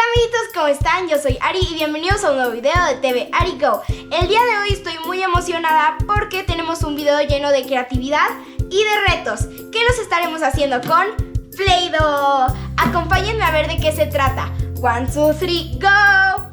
Hola amiguitos, ¿cómo están? Yo soy Ari y bienvenidos a un nuevo video de TV Ari Go. El día de hoy estoy muy emocionada porque tenemos un video lleno de creatividad y de retos que los estaremos haciendo con Play-Doh. Acompáñenme a ver de qué se trata. 1, 2, 3, go!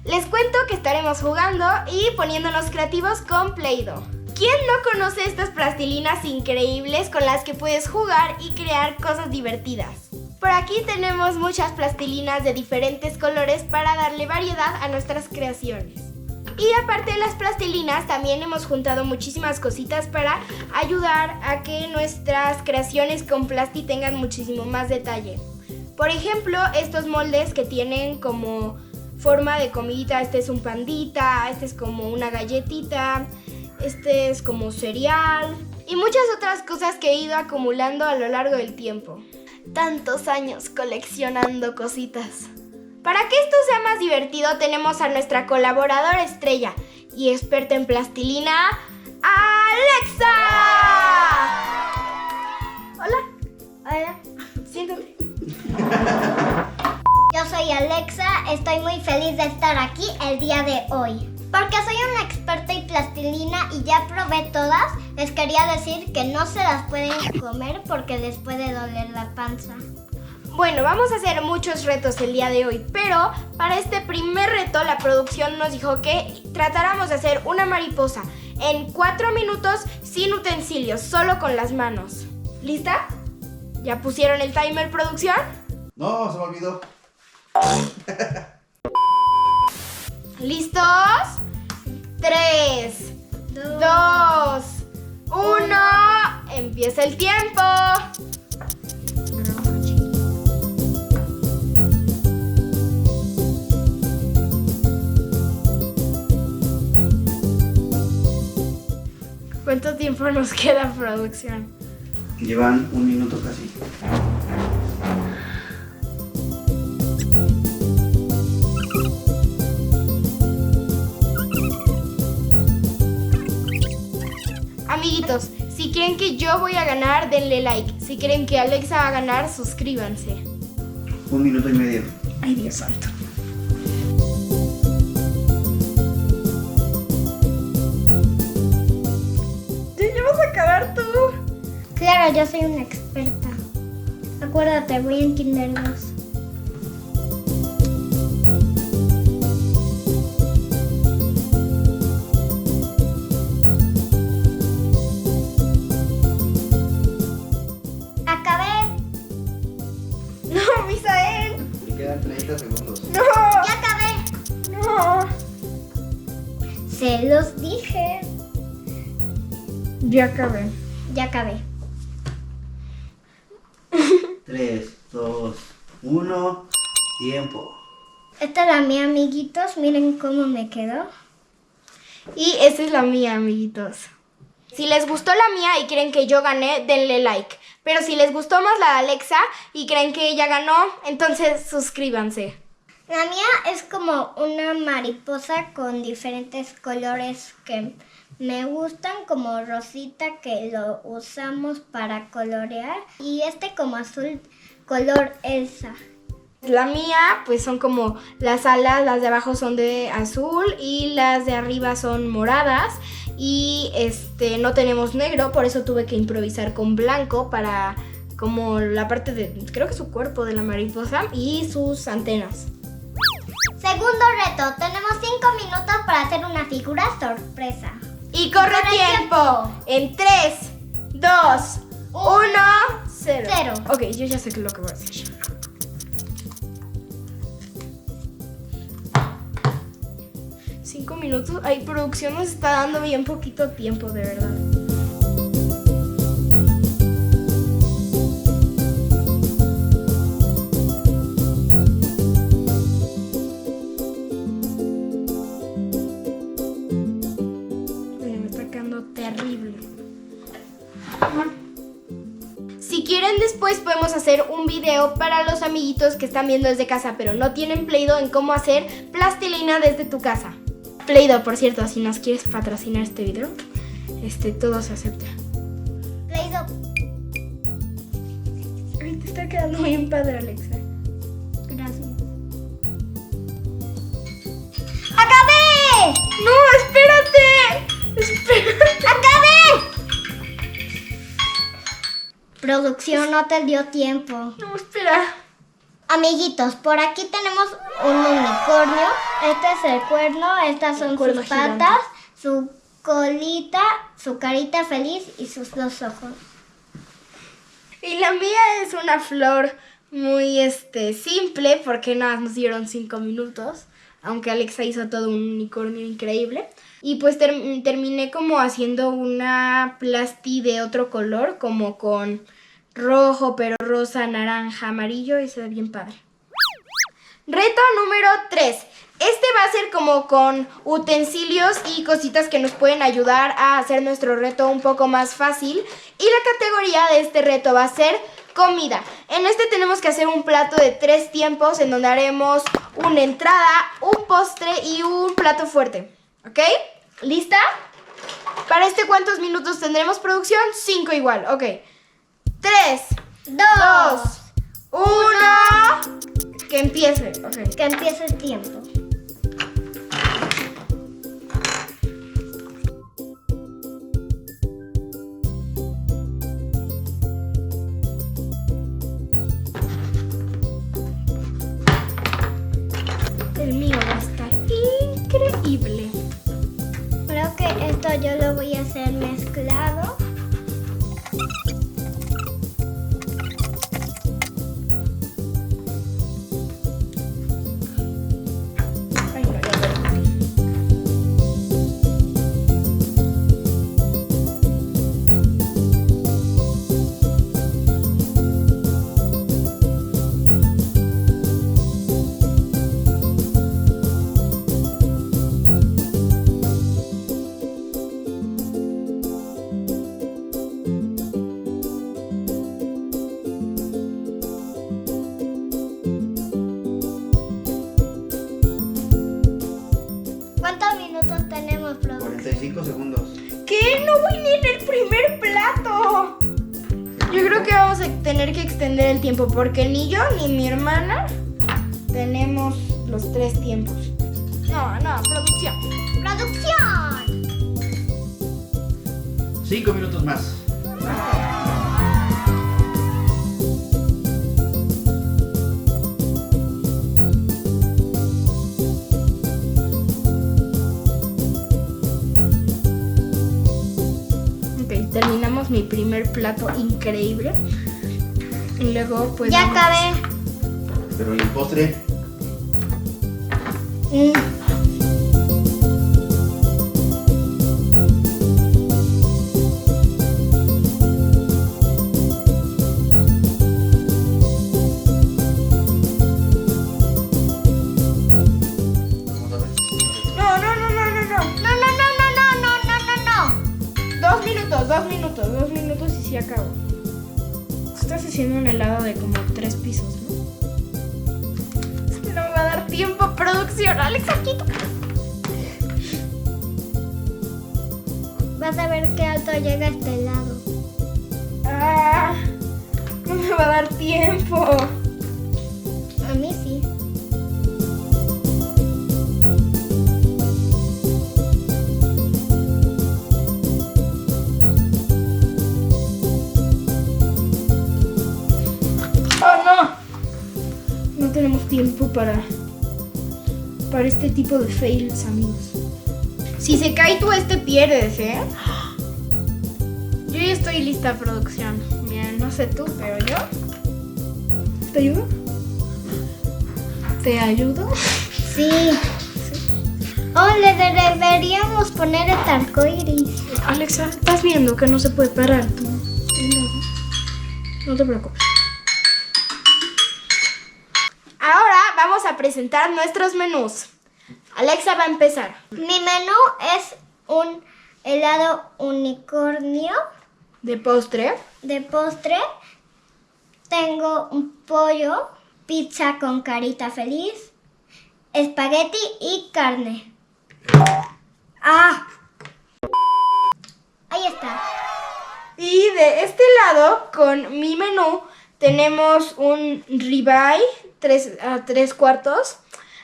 Les cuento que estaremos jugando y poniéndonos creativos con Play-Doh. ¿Quién no conoce estas plastilinas increíbles con las que puedes jugar y crear cosas divertidas? Por aquí tenemos muchas plastilinas de diferentes colores para darle variedad a nuestras creaciones. Y aparte de las plastilinas, también hemos juntado muchísimas cositas para ayudar a que nuestras creaciones con plasti tengan muchísimo más detalle. Por ejemplo, estos moldes que tienen como forma de comidita, este es un pandita, este es como una galletita, este es como cereal y muchas otras cosas que he ido acumulando a lo largo del tiempo. Tantos años coleccionando cositas. Para que esto sea más divertido tenemos a nuestra colaboradora estrella y experta en plastilina, ¡Alexa! Hola. Hola. Siéntate. Yo soy Alexa, estoy muy feliz de estar aquí el día de hoy. Porque soy una experta en plastilina y ya probé todas, les quería decir que no se las pueden comer porque les puede doler la panza. Bueno, vamos a hacer muchos retos el día de hoy, pero para este primer reto la producción nos dijo que tratáramos de hacer una mariposa en 4 minutos sin utensilios, solo con las manos. ¿Lista? ¿Ya pusieron el timer, producción? No, se me olvidó. ¿Listos? 3, 2, 1. Empieza el tiempo. ¿Cuánto tiempo nos queda, producción? Llevan 1 minuto casi. Amiguitos, si creen que yo voy a ganar, denle like. Si creen que Alexa va a ganar, suscríbanse. 1 minuto y medio. Ay, Dios santo. ¿Ya vas a acabar tú? Claro, yo soy una experta. Acuérdate, voy en Kinder 2. No, Misael. Me quedan 30 segundos. No. ¡Ya acabé! No. Se los dije. Ya acabé. Ya acabé. 3, 2, 1. Tiempo. Esta es la mía, amiguitos. Miren cómo me quedó. Y esa es la mía, amiguitos. Si les gustó la mía y creen que yo gané, denle like. Pero si les gustó más la de Alexa y creen que ella ganó, entonces suscríbanse. La mía es como una mariposa con diferentes colores que me gustan, como rosita que lo usamos para colorear y este como azul color Elsa. La mía, pues son como las alas, las de abajo son de azul y las de arriba son moradas. Y no tenemos negro, por eso tuve que improvisar con blanco para como la parte de, creo que su cuerpo de la mariposa y sus antenas. Segundo reto, tenemos 5 minutos para hacer una figura sorpresa. Y corre tiempo en 3, 2, 1, 0. Cero. Ok, yo ya sé lo que voy a hacer. Minutos. Ay, producción nos está dando bien poquito tiempo, de verdad. Me está quedando terrible. Si quieren después podemos hacer un video para los amiguitos que están viendo desde casa pero no tienen Play-Doh en cómo hacer plastilina desde tu casa. Play-Doh, por cierto, si nos quieres patrocinar este video, todo se acepta. Play-Doh. Ay, te está quedando bien padre, Alexa. Gracias. ¡Acabé! ¡No, espérate! ¡Espérate! ¡Acabé! Producción no te dio tiempo. No, espera. Amiguitos, por aquí tenemos un unicornio. Este es el cuerno, estas son cuerno sus patas, su colita, su carita feliz y sus dos ojos. Y la mía es una flor muy simple porque nada más nos dieron 5 minutos. Aunque Alexa hizo todo un unicornio increíble. Y pues terminé como haciendo una plasti de otro color, como con rojo, pero rosa, naranja, amarillo, y se ve bien padre. Reto número 3. Este va a ser como con utensilios y cositas que nos pueden ayudar a hacer nuestro reto un poco más fácil. Y la categoría de este reto va a ser comida. En tenemos que hacer un plato de 3 tiempos en donde haremos una entrada, un postre y un plato fuerte. ¿Ok? ¿Lista? ¿Para ¿cuántos minutos tendremos, producción? 5 igual. Ok. 3, 2, 1. Que empiece. Ok. Que empiece el tiempo. El mío va a estar increíble. Creo que esto yo lo voy a hacer mezclado. Ay, no, ya veré. ¿Cuántos minutos tenemos, producción? 45 segundos. ¿Qué? No voy ni en el primer plato. Yo creo que vamos a tener que extender el tiempo porque ni yo ni mi hermana tenemos los 3 tiempos. No, producción. ¡Producción! 5 minutos más. Ok, terminamos mi primer plato increíble. Y luego pues... Ya vamos- acabé. Pero el postre. Vamos a ver. No. No. 2 minutos y sí acabo. Estás haciendo un helado de como 3 pisos, ¿no? Es que no me va a dar tiempo, producción. Alexa, quito. Vas a ver qué alto llega este helado. Ah, no me va a dar tiempo. A mí sí. ¡Oh, no! No tenemos tiempo para este tipo de fails, amigos. Si se cae tú, pierdes, ¿eh? Yo ya estoy lista, producción. Mira, no sé tú, pero yo... ¿Te ayudo? ¿Te ayudo? Sí. Oh, le deberíamos poner el arcoíris. Alexa, estás viendo que no se puede parar. No te preocupes. Ahora vamos a presentar nuestros menús. Alexa va a empezar. Mi menú es un helado unicornio De postre. de postre tengo un pollo, pizza con carita feliz, espagueti y carne. ¡Ah! Ahí está. Y de este lado, con mi menú, tenemos un ribeye, 3/4.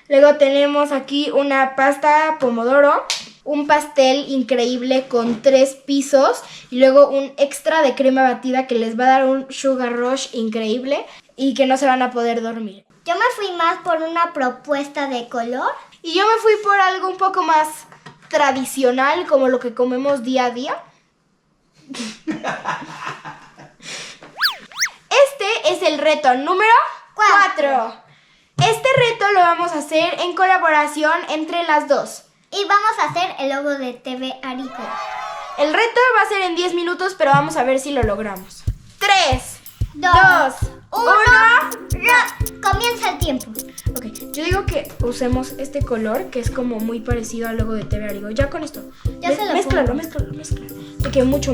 Luego tenemos aquí una pasta pomodoro, un pastel increíble con 3 pisos y luego un extra de crema batida que les va a dar un sugar rush increíble y que no se van a poder dormir. Yo me fui más por una propuesta de color. Y yo me fui por algo un poco más tradicional, como lo que comemos día a día. Este es el reto número 4. Este reto lo vamos a hacer en colaboración entre las dos. Y vamos a hacer el logo de TV Arigo. El reto va a ser en 10 minutos, pero vamos a ver si lo logramos. 3, 2, 1. Comienza el tiempo. Ok, yo digo que usemos este color que es como muy parecido al logo de TV Arigo. Ya con esto. Ya se lo mézclalo. pongo. De que mucho.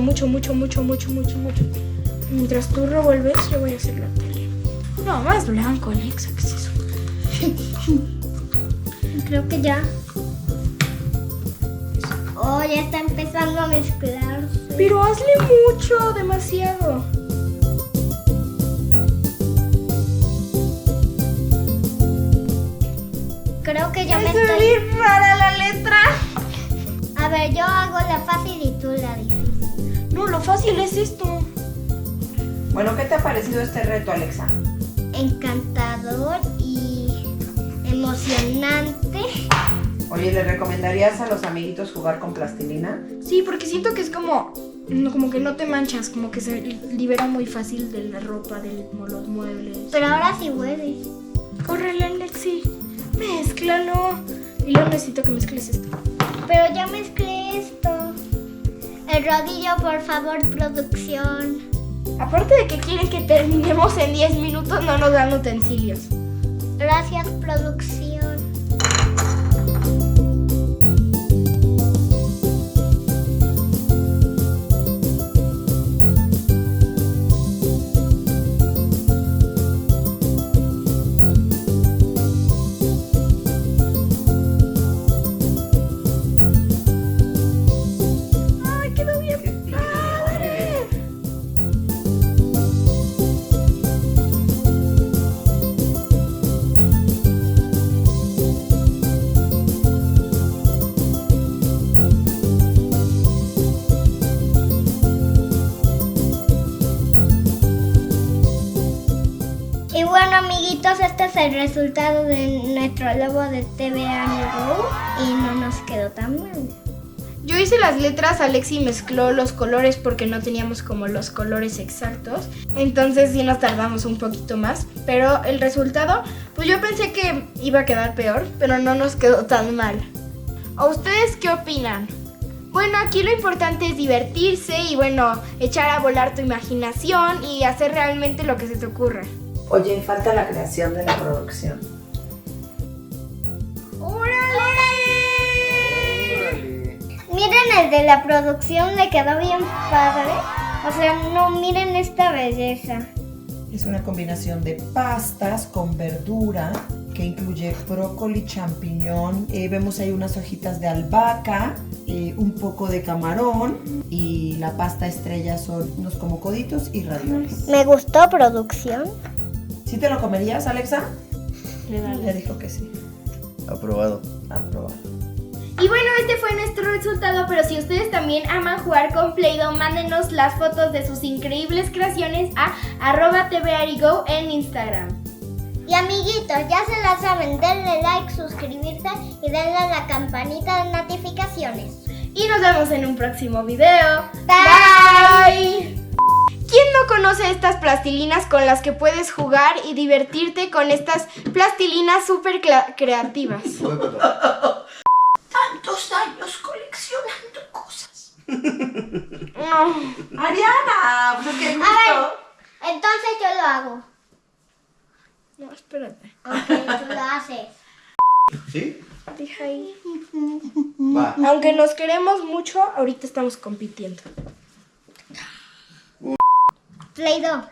Mientras tú revuelves, yo voy a hacer la tele. No, más blanco, Alexa, ¿qué es eso? Creo que ya. Oh, ya está empezando a mezclarse. Pero hazle mucho, demasiado. Creo que ya me Es estoy... bien rara la letra. A ver, yo hago la fácil y tú la difícil. No, lo fácil es esto. Bueno, ¿qué te ha parecido este reto, Alexa? Encantador y emocionante. Oye, ¿le recomendarías a los amiguitos jugar con plastilina? Sí, porque siento que es como que no te manchas, como que se libera muy fácil de la ropa, de los muebles. Pero ahora sí hueles. Córrele, Alexi. Mézclalo. Y luego necesito que mezcles esto. Pero ya mezclé esto. El rodillo, por favor, producción. Aparte de que quieren que terminemos en 10 minutos, no nos dan utensilios. Gracias, producción. ¡Ay, quedó bien padre! Y bueno, amiguitos, este es el resultado de nuestro logo de TV Arigo y no nos quedó tan mal. Yo hice las letras, Alexi mezcló los colores porque no teníamos como los colores exactos. Entonces sí nos tardamos un poquito más. Pero el resultado, pues yo pensé que iba a quedar peor, pero no nos quedó tan mal. ¿A ustedes qué opinan? Bueno, aquí lo importante es divertirse y bueno, echar a volar tu imaginación y hacer realmente lo que se te ocurra. Oye, falta la creación de la producción. ¡Órale! Miren, el de la producción le quedó bien padre. O sea, no, miren esta belleza. Es una combinación de pastas con verdura que incluye brócoli, champiñón. Vemos ahí unas hojitas de albahaca, un poco de camarón y la pasta estrella son unos como coditos y ravioles. Me gustó, producción. ¿Sí te lo comerías, Alexa? Ya dijo que sí. Aprobado. Aprobado. Y bueno, este fue nuestro resultado, pero si ustedes también aman jugar con Play-Doh, mándenos las fotos de sus increíbles creaciones a @tvarigo en Instagram. Y amiguitos, ya se la saben, denle like, suscribirse y denle a la campanita de notificaciones. Y nos vemos en un próximo video. Bye. ¿Quién no conoce estas plastilinas con las que puedes jugar y divertirte con estas plastilinas súper creativas? Tantos años coleccionando cosas. No. Ariana, pues es que A justo... ver, entonces yo lo hago. No, espérate. Ok, tú lo haces. ¿Sí? Deja ahí. Va. Aunque nos queremos mucho, ahorita estamos compitiendo. Play-Doh.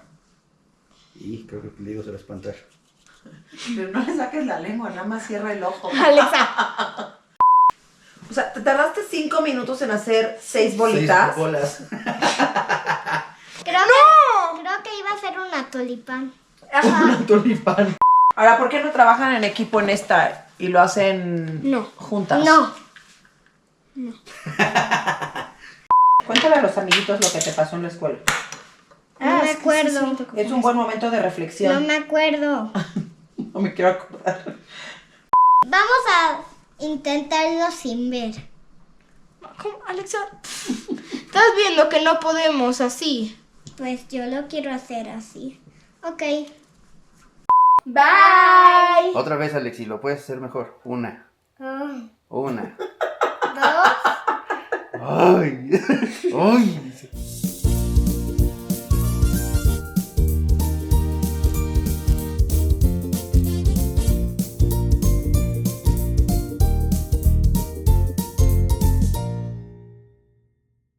Y creo que le digo se va a espantar. Pero no le saques la lengua, nada más cierra el ojo. Alexa. O sea, te tardaste 5 minutos en hacer 6 bolitas. 6 bolas. Creo que iba a ser una tulipán. Un tulipán. Ahora, ¿por qué no trabajan en equipo en esta y lo hacen No. juntas? No. Cuéntale a los amiguitos lo que te pasó en la escuela. No me acuerdo. Es un buen momento de No reflexión. me acuerdo. No me quiero acordar. Vamos a intentarlo sin ver. ¿Cómo, Alexa? Estás viendo que no podemos así. Pues yo lo quiero hacer así. Ok. Bye. Otra vez, Alexi, lo puedes hacer mejor. Una. Oh. Una. 2. Ay. Ay.